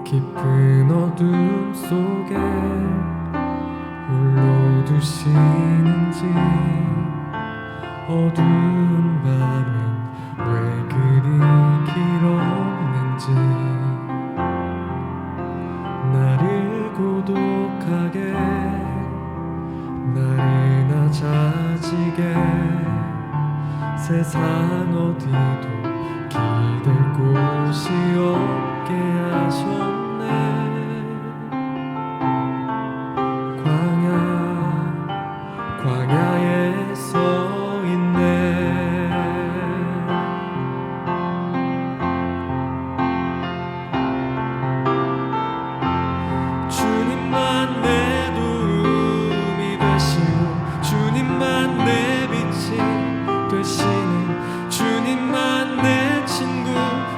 깊은 어둠 속에 홀로 두시는지, 어두운 밤은 왜 그리 길었는지, 나를 고독하게, 나를 낮아지게, 세상 어디도 기댈 곳이 없게 하셨네. 광야에 서 있네. 주님만 내 도움이 되시고, 주님만 내 빛이 되시는, 주님만 내 친구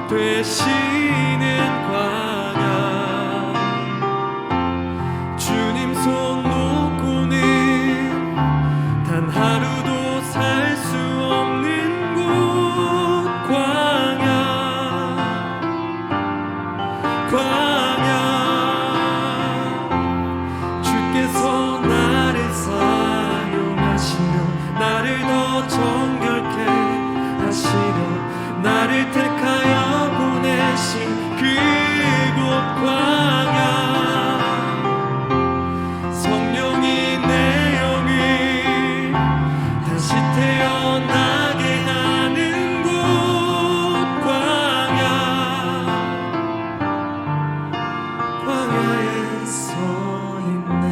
되시는 광야. 주님 손 놓고는 단 하루도 살 수 없는 곳, 광야. 주께서 나를 사용하시려, 나를 더 정결케 하시려, 나를 택하여 보내신 그곳 광야. 성령이 내 영을 다시 태어나게 하는 곳, 광야에 서 있네.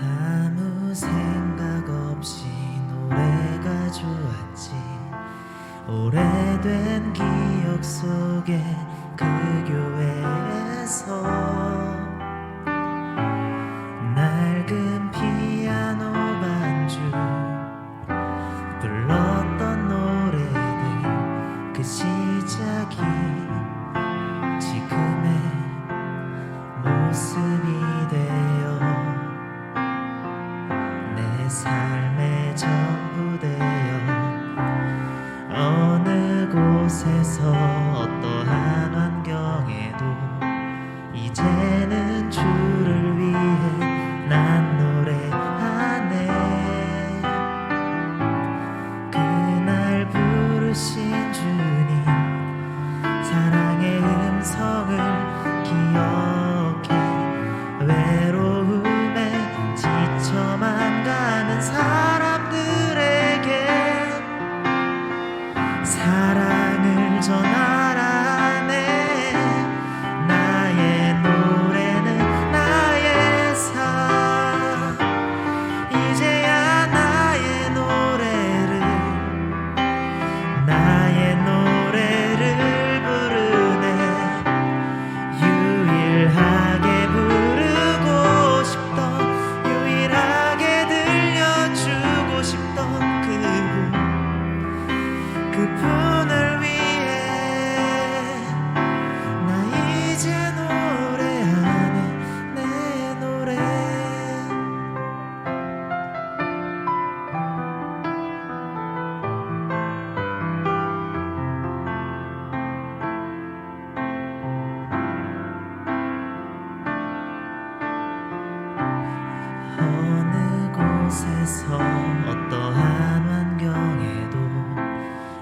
아무 생각 없이 노래가 좋았지. 오래된 기억 속에 그 교회에서 낡은 피아노 반주 불렀던 노래들, 그 시작이 지금의 모습이 되어 내 삶의 전부 되어 어느 곳에서 어떠한 환경에도 이제는 주를 위해 난 노래하네. 그날 부르신 주님 사랑의 음성을 기억해. 외로움에 지쳐만 가는 사람들에게 사랑을 전하라네. 나의 노래는 나의 삶, 이제야 나의 노래를 부르네. 유일하게 부르고 싶던, 유일하게 들려주고 싶던 그분을 위해 나 이제 노래하네. 내 노래. 어느 곳에서 어떠한 환경에도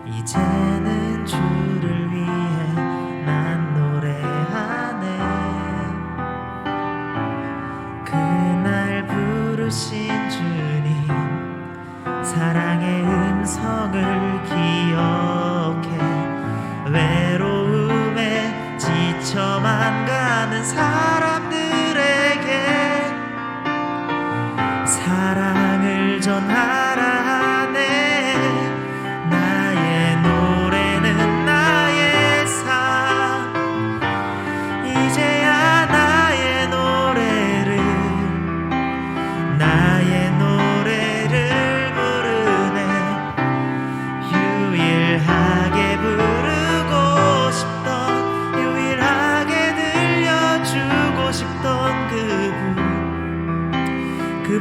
이제는 주를 위해 난 노래하네. 그날 부르신 주님 사랑의 음성을 기억해. 외로움에 지쳐만 가는 사람들에게 사랑을 전하라네. 나의 노래는 나의 삶, 이제야 나의 노래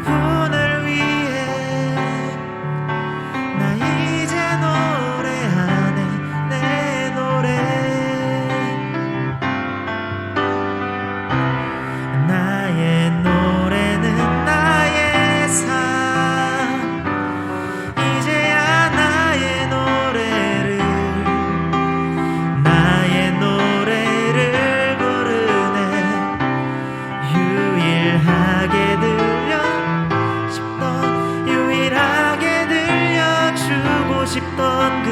그분을 위해 나 이제 노래하네 내 노래. 나의 노래는 나의 삶. 이제야 나의 노래를 부르네. 유일하게 들려주고 싶던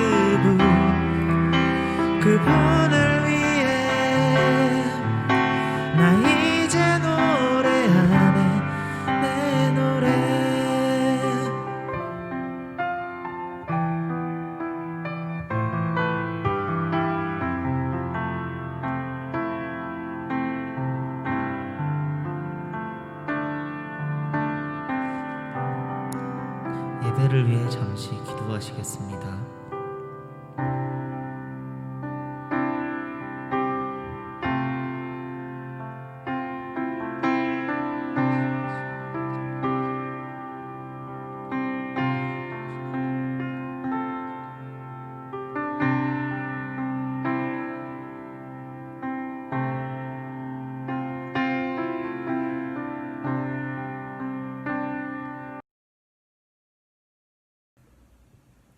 그분을 위해 나 이제 노래하네 내 노래. 예배를 위해 잠시 기도하시겠습니다.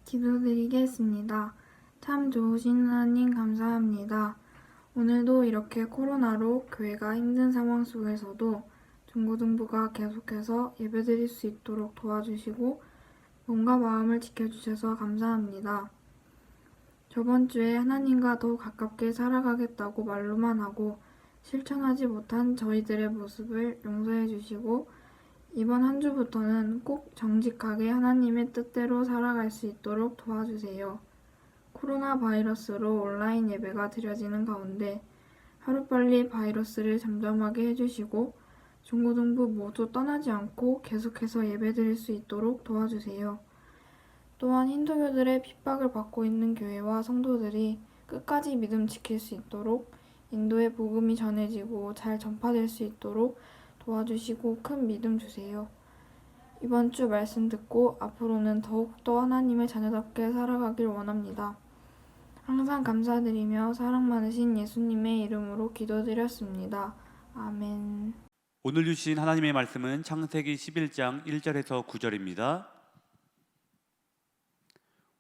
기도드리겠습니다. 참 좋으신 하나님 감사합니다. 오늘도 이렇게 코로나로 교회가 힘든 상황 속에서도 중고등부가 계속해서 예배드릴 수 있도록 도와주시고 몸과 마음을 지켜주셔서 감사합니다. 저번 주에 하나님과 더 가깝게 살아가겠다고 말로만 하고 실천하지 못한 저희들의 모습을 용서해 주시고 이번 한 주부터는 꼭 정직하게 하나님의 뜻대로 살아갈 수 있도록 도와주세요. 코로나 바이러스로 온라인 예배가 드려지는 가운데 하루빨리 바이러스를 잠잠하게 해주시고 중고등부 모두 떠나지 않고 계속해서 예배드릴 수 있도록 도와주세요. 또한 힌두교들의 핍박을 받고 있는 교회와 성도들이 끝까지 믿음 지킬 수 있도록 인도의 복음이 전해지고 잘 전파될 수 있도록 도와주시고 큰 믿음 주세요. 이번 주 말씀 듣고 앞으로는 더욱더 하나님의 자녀답게 살아가길 원합니다. 항상 감사드리며 사랑 많으신 예수님의 이름으로 기도드렸습니다. 아멘. 오늘 주신 하나님의 말씀은 창세기 11장 1절에서 9절입니다.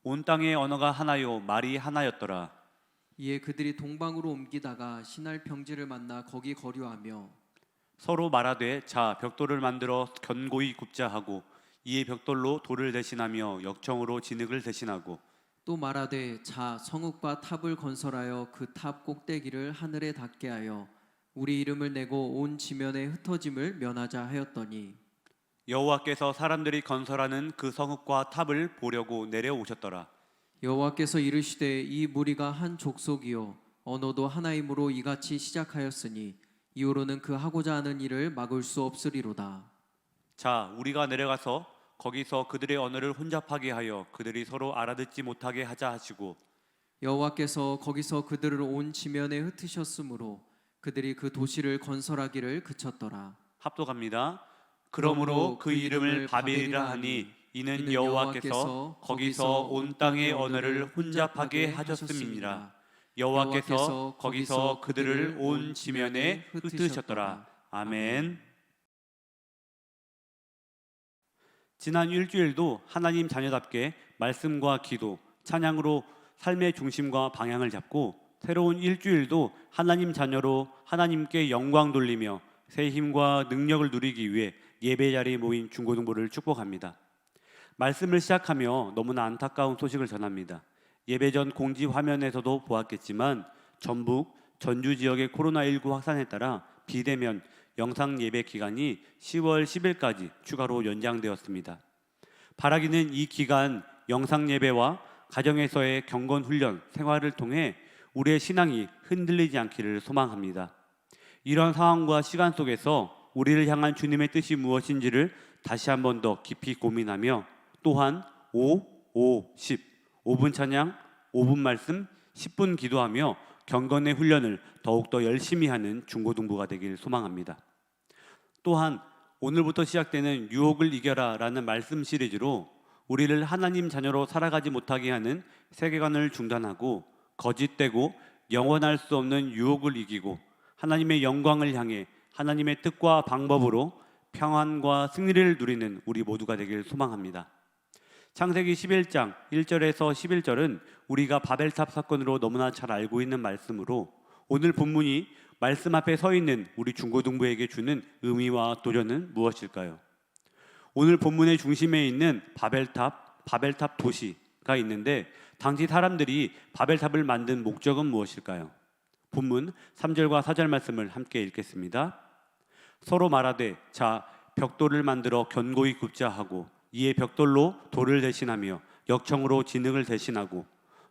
온 땅의 언어가 하나요 말이 하나였더라. 이에 그들이 동방으로 옮기다가 신할 평지를 만나 거기 거류하며 서로 말하되 자 벽돌을 만들어 견고히 굽자 하고 이에 벽돌로 돌을 대신하며 역청으로 진흙을 대신하고 또 말하되 자 성읍과 탑을 건설하여 그 탑 꼭대기를 하늘에 닿게 하여 우리 이름을 내고 온 지면에 흩어짐을 면하자 하였더니 여호와께서 사람들이 건설하는 그 성읍과 탑을 보려고 내려오셨더라. 여호와께서 이르시되 이 무리가 한 족속이요 언어도 하나이므로 이같이 시작하였으니 이후로는 그 하고자 하는 일을 막을 수 없으리로다. 자 우리가 내려가서 거기서 그들의 언어를 혼잡하게 하여 그들이 서로 알아듣지 못하게 하자 하시고 여호와께서 거기서 그들을 온 지면에 흩으셨으므로 그들이 그 도시를 건설하기를 그쳤더라. 합독합니다. 그러므로 그 이름을 바벨이라 하니 이는 여호와께서 거기서 온 땅의 언어를 혼잡하게 하셨음이니라. 여호와께서 거기서 그들을 온 지면에 흩으셨더라. 아멘. 지난 일주일도 하나님 자녀답게 말씀과 기도, 찬양으로 삶의 중심과 방향을 잡고 새로운 일주일도 하나님 자녀로 하나님께 영광 돌리며 새 힘과 능력을 누리기 위해 예배 자리에 모인 중고등부를 축복합니다. 말씀을 시작하며 너무나 안타까운 소식을 전합니다. 예배 전 공지 화면에서도 보았겠지만 전북, 전주 지역의 코로나19 확산에 따라 비대면 영상 예배 기간이 10월 10일까지 추가로 연장되었습니다. 바라기는 이 기간 영상 예배와 가정에서의 경건 훈련, 생활을 통해 우리의 신앙이 흔들리지 않기를 소망합니다. 이런 상황과 시간 속에서 우리를 향한 주님의 뜻이 무엇인지를 다시 한 번 더 깊이 고민하며 또한 5, 10 5분 찬양, 5분 말씀, 10분 기도하며 경건의 훈련을 더욱더 열심히 하는 중고등부가 되길 소망합니다. 또한 오늘부터 시작되는 유혹을 이겨라라는 말씀 시리즈로 우리를 하나님 자녀로 살아가지 못하게 하는 세계관을 중단하고 거짓되고 영원할 수 없는 유혹을 이기고 하나님의 영광을 향해 하나님의 뜻과 방법으로 평안과 승리를 누리는 우리 모두가 되길 소망합니다. 창세기 11장 1절에서 11절은 우리가 바벨탑 사건으로 너무나 잘 알고 있는 말씀으로 오늘 본문이 말씀 앞에 서 있는 우리 중고등부에게 주는 의미와 도전은 무엇일까요? 오늘 본문의 중심에 있는 바벨탑 도시가 있는데 당시 사람들이 바벨탑을 만든 목적은 무엇일까요? 본문 3절과 4절 말씀을 함께 읽겠습니다. 서로 말하되 자 벽돌을 만들어 견고히 굽자 하고 이에 벽돌로 돌을 대신하며 역청으로 진흙을 대신하고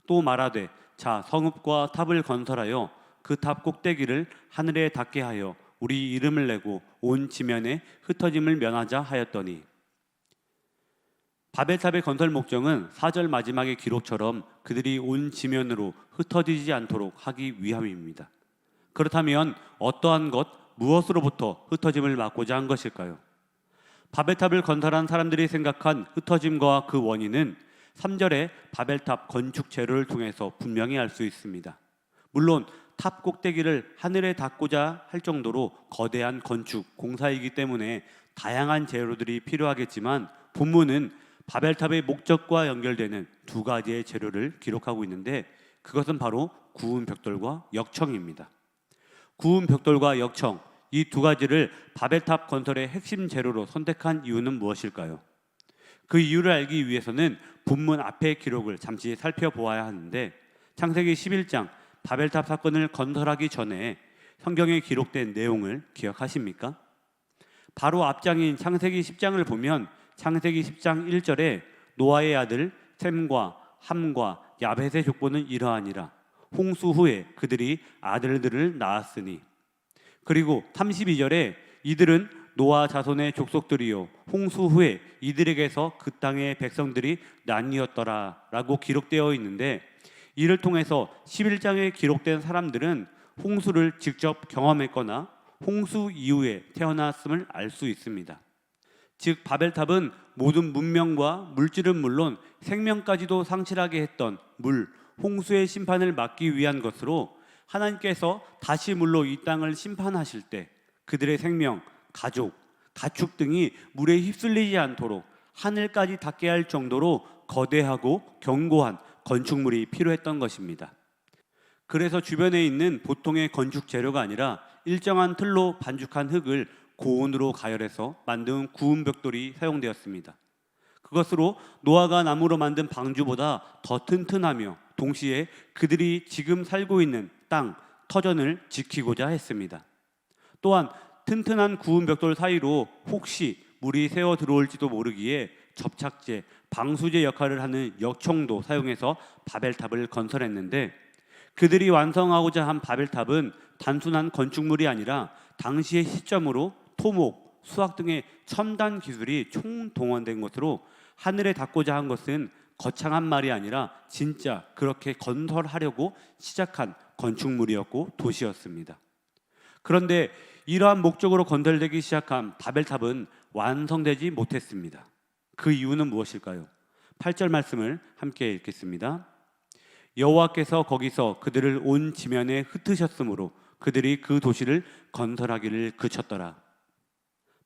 또 말하되 자 성읍과 탑을 건설하여 그 탑 꼭대기를 하늘에 닿게 하여 우리 이름을 내고 온 지면에 흩어짐을 면하자 하였더니 바벨탑의 건설 목적은 4절 마지막의 기록처럼 그들이 온 지면으로 흩어지지 않도록 하기 위함입니다. 그렇다면 어떠한 것, 무엇으로부터 흩어짐을 막고자 한 것일까요? 바벨탑을 건설한 사람들이 생각한 흩어짐과 그 원인은 3절의 바벨탑 건축 재료를 통해서 분명히 알 수 있습니다. 물론 탑 꼭대기를 하늘에 닿고자 할 정도로 거대한 건축, 공사이기 때문에 다양한 재료들이 필요하겠지만 본문은 바벨탑의 목적과 연결되는 두 가지의 재료를 기록하고 있는데 그것은 바로 구운 벽돌과 역청입니다. 구운 벽돌과 역청, 이 두 가지를 바벨탑 건설의 핵심 재료로 선택한 이유는 무엇일까요? 그 이유를 알기 위해서는 본문 앞의 기록을 잠시 살펴보아야 하는데 창세기 11장 바벨탑 사건을 건설하기 전에 성경에 기록된 내용을 기억하십니까? 바로 앞장인 창세기 10장을 보면 창세기 10장 1절에 노아의 아들 셈과 함과 야벳의 족보는 이러하니라. 홍수 후에 그들이 아들들을 낳았으니. 그리고 32절에 이들은 노아 자손의 족속들이요 홍수 후에 이들에게서 그 땅의 백성들이 나뉘었더라 라고 기록되어 있는데 이를 통해서 11장에 기록된 사람들은 홍수를 직접 경험했거나 홍수 이후에 태어났음을 알 수 있습니다. 즉 바벨탑은 모든 문명과 물질은 물론 생명까지도 상실하게 했던 홍수의 심판을 막기 위한 것으로 하나님께서 다시 물로 이 땅을 심판하실 때 그들의 생명, 가족, 가축 등이 물에 휩쓸리지 않도록 하늘까지 닿게 할 정도로 거대하고 견고한 건축물이 필요했던 것입니다. 그래서 주변에 있는 보통의 건축 재료가 아니라 일정한 틀로 반죽한 흙을 고온으로 가열해서 만든 구운 벽돌이 사용되었습니다. 그것으로 노아가 나무로 만든 방주보다 더 튼튼하며 동시에 그들이 지금 살고 있는 땅, 터전을 지키고자 했습니다. 또한 튼튼한 구운 벽돌 사이로 혹시 물이 새어 들어올지도 모르기에 접착제, 방수제 역할을 하는 역청도 사용해서 바벨탑을 건설했는데 그들이 완성하고자 한 바벨탑은 단순한 건축물이 아니라 당시의 시점으로 토목, 수학 등의 첨단 기술이 총동원된 것으로 하늘에 닿고자 한 것은 거창한 말이 아니라 진짜 그렇게 건설하려고 시작한 건축물이었고 도시였습니다. 그런데 이러한 목적으로 건설되기 시작한 바벨탑은 완성되지 못했습니다. 그 이유는 무엇일까요? 8절 말씀을 함께 읽겠습니다. 여호와께서 거기서 그들을 온 지면에 흩으셨으므로 그들이 그 도시를 건설하기를 그쳤더라.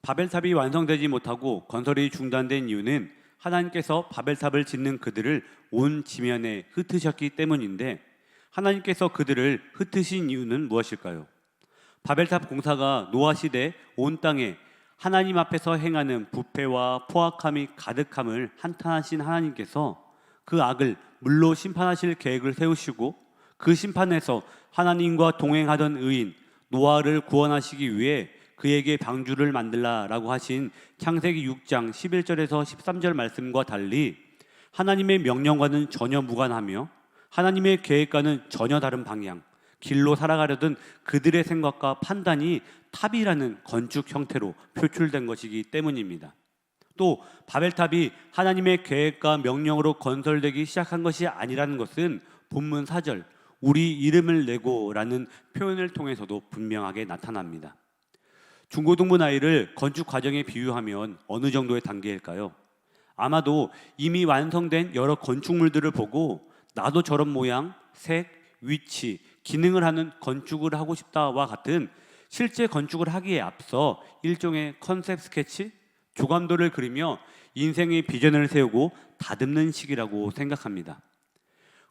바벨탑이 완성되지 못하고 건설이 중단된 이유는 하나님께서 바벨탑을 짓는 그들을 온 지면에 흩으셨기 때문인데 하나님께서 그들을 흩으신 이유는 무엇일까요? 바벨탑 공사가 노아 시대 온 땅에 하나님 앞에서 행하는 부패와 포악함이 가득함을 한탄하신 하나님께서 그 악을 물로 심판하실 계획을 세우시고 그 심판에서 하나님과 동행하던 의인 노아를 구원하시기 위해 그에게 방주를 만들라라고 하신 창세기 6장 11절에서 13절 말씀과 달리 하나님의 명령과는 전혀 무관하며 하나님의 계획과는 전혀 다른 방향, 길로 살아가려던 그들의 생각과 판단이 탑이라는 건축 형태로 표출된 것이기 때문입니다. 또 바벨탑이 하나님의 계획과 명령으로 건설되기 시작한 것이 아니라는 것은 본문 4절 우리 이름을 내고 라는 표현을 통해서도 분명하게 나타납니다. 중고등부 나이를 건축 과정에 비유하면 어느 정도의 단계일까요? 아마도 이미 완성된 여러 건축물들을 보고 나도 저런 모양, 색, 위치, 기능을 하는 건축을 하고 싶다와 같은 실제 건축을 하기에 앞서 일종의 컨셉 스케치, 조감도를 그리며 인생의 비전을 세우고 다듬는 시기라고 생각합니다.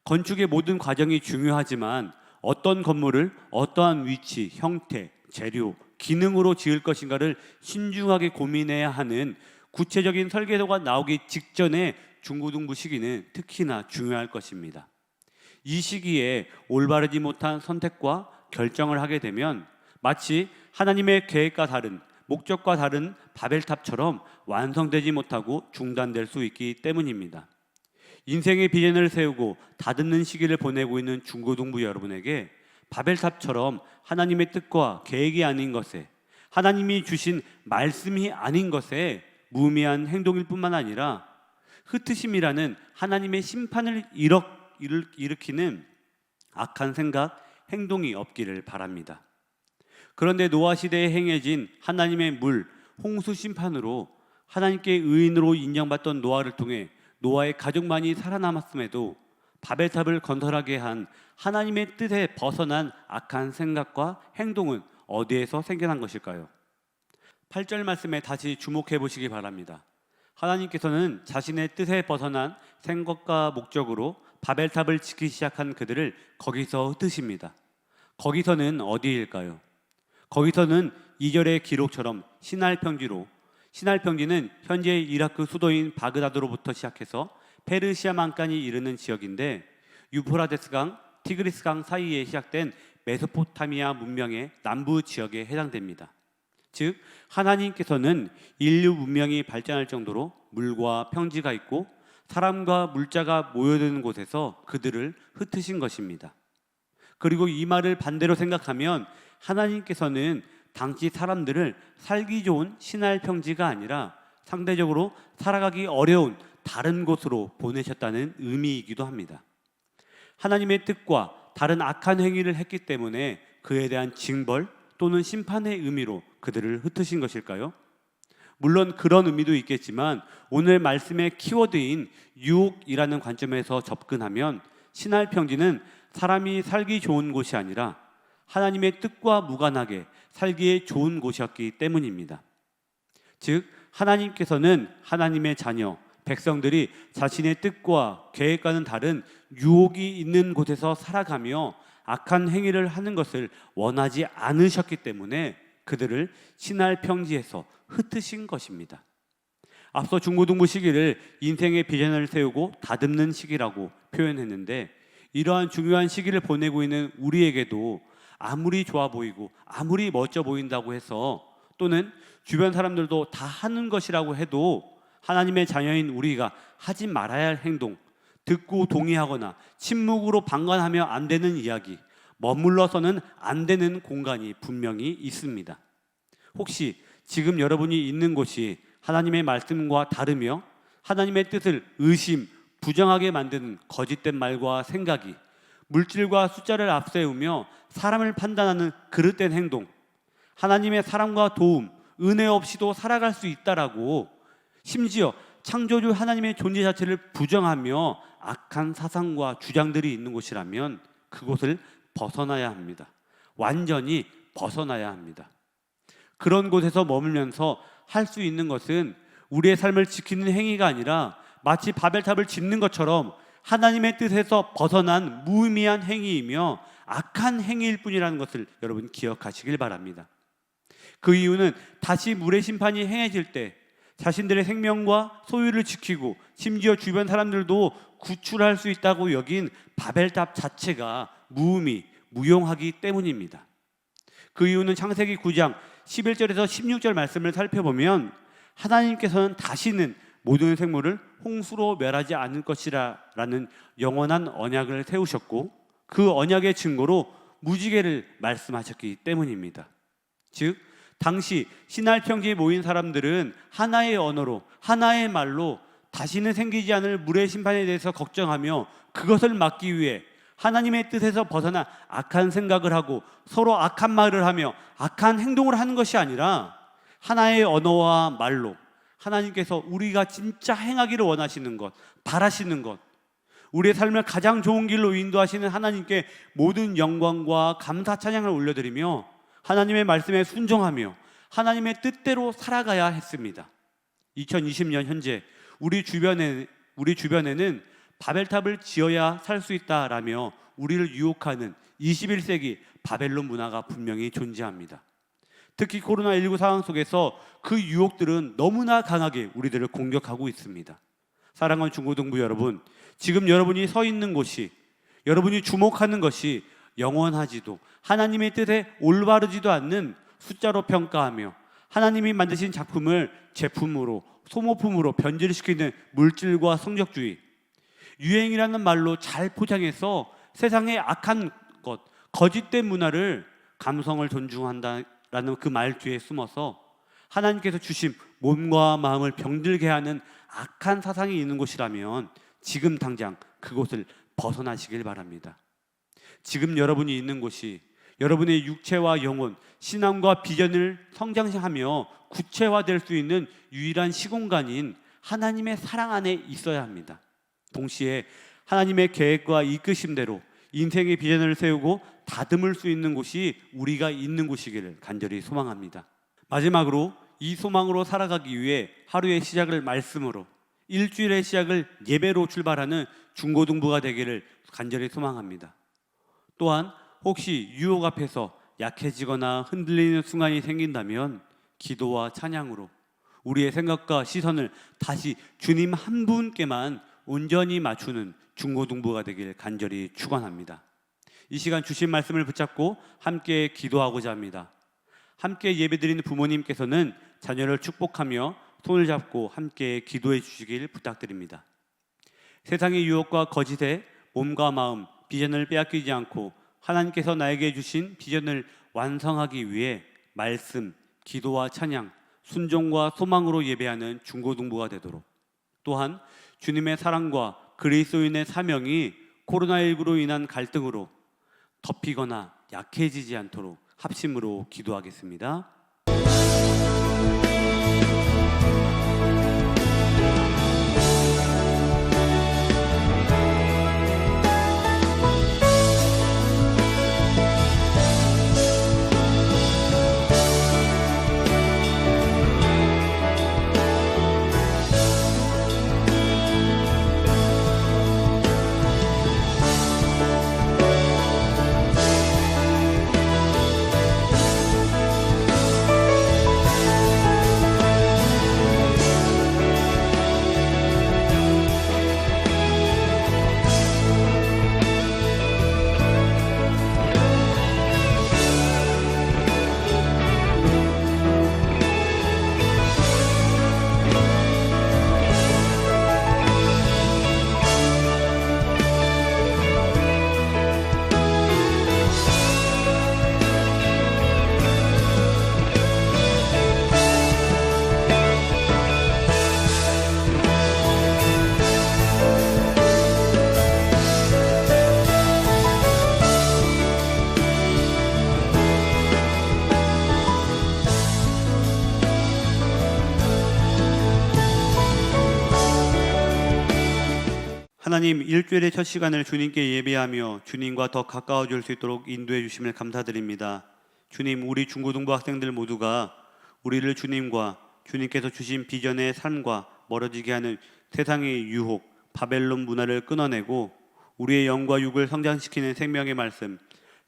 건축의 모든 과정이 중요하지만 어떤 건물을 어떠한 위치, 형태, 재료, 기능으로 지을 것인가를 신중하게 고민해야 하는 구체적인 설계도가 나오기 직전에 중고등부 시기는 특히나 중요할 것입니다. 이 시기에 올바르지 못한 선택과 결정을 하게 되면 마치 하나님의 계획과 다른, 목적과 다른 바벨탑처럼 완성되지 못하고 중단될 수 있기 때문입니다. 인생의 비전을 세우고 다듬는 시기를 보내고 있는 중고등부 여러분에게 바벨탑처럼 하나님의 뜻과 계획이 아닌 것에, 하나님이 주신 말씀이 아닌 것에 무의미한 행동일 뿐만 아니라 흩으심이라는 하나님의 심판을 일으키는 악한 생각, 행동이 없기를 바랍니다. 그런데 노아 시대에 행해진 하나님의 물, 홍수 심판으로 하나님께 의인으로 인정받던 노아를 통해 노아의 가족만이 살아남았음에도 바벨탑을 건설하게 한 하나님의 뜻에 벗어난 악한 생각과 행동은 어디에서 생겨난 것일까요? 8절 말씀에 다시 주목해 보시기 바랍니다. 하나님께서는 자신의 뜻에 벗어난 생각과 목적으로 바벨탑을 짓기 시작한 그들을 거기서 흩으십니다. 거기서는 어디일까요? 거기서는 2절의 기록처럼 시날 평지로, 시날 평지는 현재 이라크 수도인 바그다드로부터 시작해서 페르시아만까지 이르는 지역인데 유프라데스강, 티그리스강 사이에 시작된 메소포타미아 문명의 남부 지역에 해당됩니다. 즉 하나님께서는 인류 문명이 발전할 정도로 물과 평지가 있고 사람과 물자가 모여드는 곳에서 그들을 흩으신 것입니다. 그리고 이 말을 반대로 생각하면 하나님께서는 당시 사람들을 살기 좋은 시날 평지가 아니라 상대적으로 살아가기 어려운 다른 곳으로 보내셨다는 의미이기도 합니다. 하나님의 뜻과 다른 악한 행위를 했기 때문에 그에 대한 징벌 또는 심판의 의미로 그들을 흩으신 것일까요? 물론 그런 의미도 있겠지만 오늘 말씀의 키워드인 유혹이라는 관점에서 접근하면 시날 평지는 사람이 살기 좋은 곳이 아니라 하나님의 뜻과 무관하게 살기에 좋은 곳이었기 때문입니다. 즉 하나님께서는 하나님의 자녀, 백성들이 자신의 뜻과 계획과는 다른 유혹이 있는 곳에서 살아가며 악한 행위를 하는 것을 원하지 않으셨기 때문에 그들을 시날 평지에서 흩으신 것입니다. 앞서 중고등부 시기를 인생의 비전을 세우고 다듬는 시기라고 표현했는데 이러한 중요한 시기를 보내고 있는 우리에게도 아무리 좋아 보이고 아무리 멋져 보인다고 해서 또는 주변 사람들도 다 하는 것이라고 해도 하나님의 자녀인 우리가 하지 말아야 할 행동, 듣고 동의하거나 침묵으로 방관하며 안 되는 이야기, 머물러서는 안 되는 공간이 분명히 있습니다. 혹시 지금 여러분이 있는 곳이 하나님의 말씀과 다르며 하나님의 뜻을 의심, 부정하게 만드는 거짓된 말과 생각이 물질과 숫자를 앞세우며 사람을 판단하는 그릇된 행동, 하나님의 사랑과 도움, 은혜 없이도 살아갈 수 있다라고 심지어 창조주 하나님의 존재 자체를 부정하며 악한 사상과 주장들이 있는 곳이라면 그곳을 벗어나야 합니다. 완전히 벗어나야 합니다. 그런 곳에서 머물면서 할 수 있는 것은 우리의 삶을 지키는 행위가 아니라 마치 바벨탑을 짓는 것처럼 하나님의 뜻에서 벗어난 무의미한 행위이며 악한 행위일 뿐이라는 것을 여러분 기억하시길 바랍니다. 그 이유는 다시 물의 심판이 행해질 때 자신들의 생명과 소유를 지키고 심지어 주변 사람들도 구출할 수 있다고 여긴 바벨탑 자체가 무용하기 때문입니다. 그 이유는 창세기 9장 11절에서 16절 말씀을 살펴보면 하나님께서는 다시는 모든 생물을 홍수로 멸하지 않을 것이라는 영원한 언약을 세우셨고 그 언약의 증거로 무지개를 말씀하셨기 때문입니다. 즉 당시 시날 평지에 모인 사람들은 하나의 언어로 하나의 말로 다시는 생기지 않을 물의 심판에 대해서 걱정하며 그것을 막기 위해 하나님의 뜻에서 벗어나 악한 생각을 하고 서로 악한 말을 하며 악한 행동을 하는 것이 아니라 하나의 언어와 말로 하나님께서 우리가 진짜 행하기를 원하시는 것, 바라시는 것, 우리의 삶을 가장 좋은 길로 인도하시는 하나님께 모든 영광과 감사 찬양을 올려드리며 하나님의 말씀에 순종하며 하나님의 뜻대로 살아가야 했습니다. 2020년 현재 우리 주변에는 바벨탑을 지어야 살 수 있다라며 우리를 유혹하는 21세기 바벨론 문화가 분명히 존재합니다. 특히 코로나19 상황 속에서 그 유혹들은 너무나 강하게 우리들을 공격하고 있습니다. 사랑하는 중고등부 여러분, 지금 여러분이 서 있는 곳이, 여러분이 주목하는 것이 영원하지도 하나님의 뜻에 올바르지도 않는 숫자로 평가하며 하나님이 만드신 작품을 제품으로, 소모품으로 변질시키는 물질과 성적주의, 유행이라는 말로 잘 포장해서 세상의 악한 것, 거짓된 문화를 감성을 존중한다라는 그 말 뒤에 숨어서 하나님께서 주신 몸과 마음을 병들게 하는 악한 사상이 있는 곳이라면 지금 당장 그곳을 벗어나시길 바랍니다. 지금 여러분이 있는 곳이 여러분의 육체와 영혼, 신앙과 비전을 성장하며 구체화될 수 있는 유일한 시공간인 하나님의 사랑 안에 있어야 합니다. 동시에 하나님의 계획과 이끄심대로 인생의 비전을 세우고 다듬을 수 있는 곳이 우리가 있는 곳이기를 간절히 소망합니다. 마지막으로 이 소망으로 살아가기 위해 하루의 시작을 말씀으로, 일주일의 시작을 예배로 출발하는 중고등부가 되기를 간절히 소망합니다. 또한 혹시 유혹 앞에서 약해지거나 흔들리는 순간이 생긴다면 기도와 찬양으로 우리의 생각과 시선을 다시 주님 한 분께만 온전히 맞추는 중고등부가 되길 간절히 축원합니다. 이 시간 주신 말씀을 붙잡고 함께 기도하고자 합니다. 함께 예배드리는 부모님께서는 자녀를 축복하며 손을 잡고 함께 기도해 주시길 부탁드립니다. 세상의 유혹과 거짓에 몸과 마음, 비전을 빼앗기지 않고 하나님께서 나에게 주신 비전을 완성하기 위해 말씀, 기도와 찬양, 순종과 소망으로 예배하는 중고등부가 되도록, 또한 주님의 사랑과 그리스도인의 사명이 코로나19로 인한 갈등으로 덮이거나 약해지지 않도록 합심으로 기도하겠습니다. 하나님, 일주일의 첫 시간을 주님께 예배하며 주님과 더 가까워질 수 있도록 인도해 주심을 감사드립니다. 주님, 우리 중고등부 학생들 모두가 우리를 주님과 주님께서 주신 비전의 삶과 멀어지게 하는 세상의 유혹, 바벨론 문화를 끊어내고 우리의 영과 육을 성장시키는 생명의 말씀,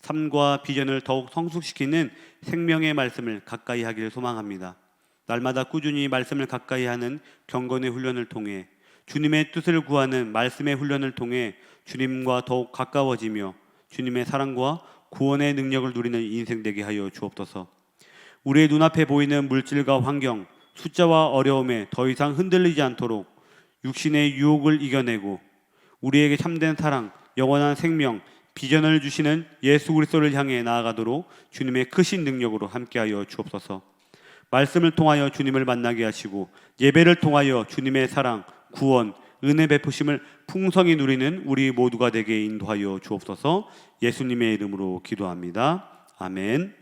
삶과 비전을 더욱 성숙시키는 생명의 말씀을 가까이 하기를 소망합니다. 날마다 꾸준히 말씀을 가까이 하는 경건의 훈련을 통해 주님의 뜻을 구하는 말씀의 훈련을 통해 주님과 더욱 가까워지며 주님의 사랑과 구원의 능력을 누리는 인생 되게 하여 주옵소서. 우리의 눈앞에 보이는 물질과 환경, 숫자와 어려움에 더 이상 흔들리지 않도록 육신의 유혹을 이겨내고 우리에게 참된 사랑, 영원한 생명, 비전을 주시는 예수 그리스도를 향해 나아가도록 주님의 크신 능력으로 함께하여 주옵소서. 말씀을 통하여 주님을 만나게 하시고 예배를 통하여 주님의 사랑, 구원, 은혜 베푸심을 풍성히 누리는 우리 모두가 되게 인도하여 주옵소서. 예수님의 이름으로 기도합니다. 아멘.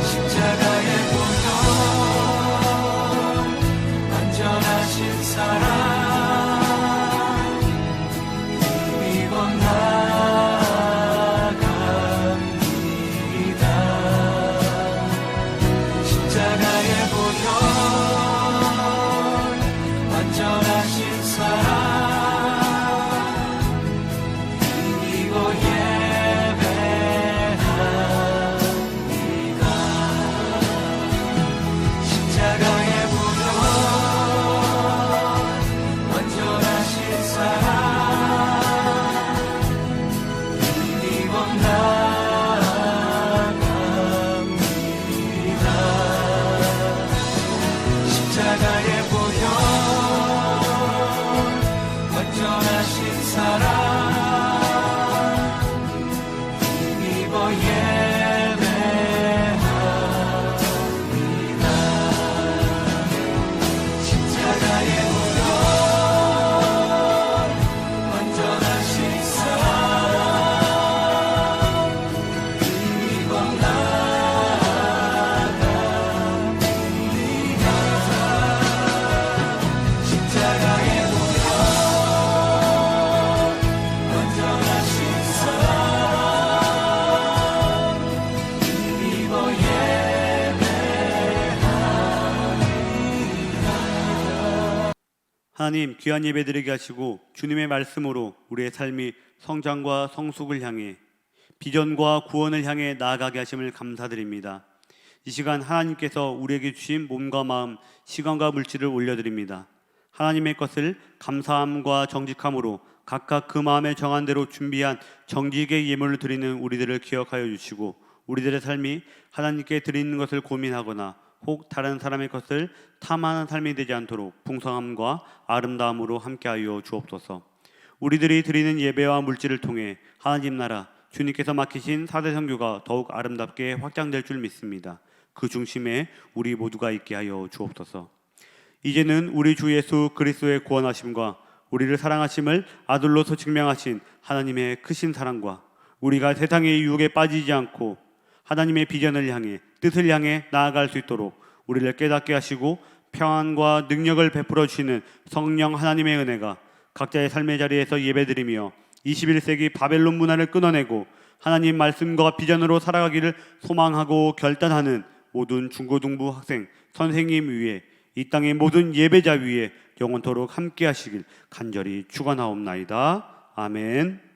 십자가의 보혈 완전하신 사랑 믿고 나아갑니다. 십자가의 보혈 완전하신 사랑 믿고 예배합니다. 십자가의 보혈 완전하신 사랑 믿고 나아갑니다. 십자가의 보혈 완전하신 사랑 믿고 예배합니다. 십자가의 보혈 완전하신 사랑 믿고 나아갑니다. 십자가의 보혈 완전하신 사랑 믿고 하나님, 귀한 예배 드리게 하시고 주님의 말씀으로 우리의 삶이 성장과 성숙을 향해 비전과 구원을 향해 나아가게 하심을 감사드립니다. 이 시간 하나님께서 우리에게 주신 몸과 마음, 시간과 물질을 올려드립니다. 하나님의 것을 감사함과 정직함으로 각각 그 마음에 정한 대로 준비한 정직의 예물을 드리는 우리들을 기억하여 주시고, 우리들의 삶이 하나님께 드리는 것을 고민하거나 혹 다른 사람의 것을 탐하는 삶이 되지 않도록 풍성함과 아름다움으로 함께하여 주옵소서. 우리들이 드리는 예배와 물질을 통해 하나님 나라, 주님께서 맡기신 사대 선교가 더욱 아름답게 확장될 줄 믿습니다. 그 중심에 우리 모두가 있게 하여 주옵소서. 이제는 우리 주 예수 그리스도의 구원하심과 우리를 사랑하심을 아들로서 증명하신 하나님의 크신 사랑과 우리가 세상의 유혹에 빠지지 않고 하나님의 비전을 향해, 뜻을 향해 나아갈 수 있도록 우리를 깨닫게 하시고 평안과 능력을 베풀어 주시는 성령 하나님의 은혜가 각자의 삶의 자리에서 예배드리며 21세기 바벨론 문화를 끊어내고 하나님 말씀과 비전으로 살아가기를 소망하고 결단하는 모든 중고등부 학생, 선생님 위에, 이 땅의 모든 예배자 위에 영원토록 함께 하시길 간절히 축원하옵나이다. 아멘.